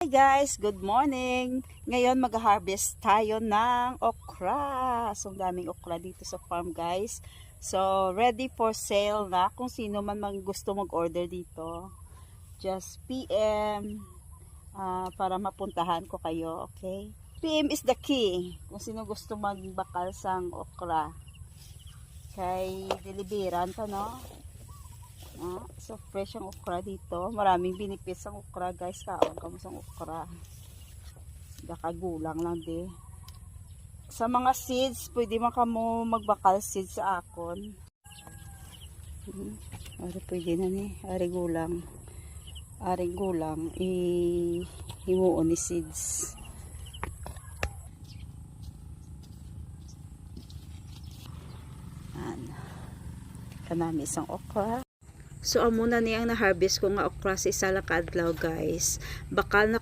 Hi guys, good morning. Ngayon mag-harvest tayo ng okra. So daming okra dito sa farm guys. So ready for sale na kung sino man gusto mag-order dito. Just PM para mapuntahan ko kayo, okay? PM is the key. Kung sino gusto magbakal sang okra. Kay deliveran to, no? So fresh ang okra dito. Maraming binipis ang okra guys. Kaon ka mo sa okra. Dakagulang lang di. Sa mga seeds, pwede man kamo magbakal seeds sa akon. Ari pwede na ni. Ari gulang. Ari gulang. Himuon ni seeds. Kanami isang okra. So amo na niyang na-harvest ko nga okra sa isa lang kaadlaw guys. Bakal na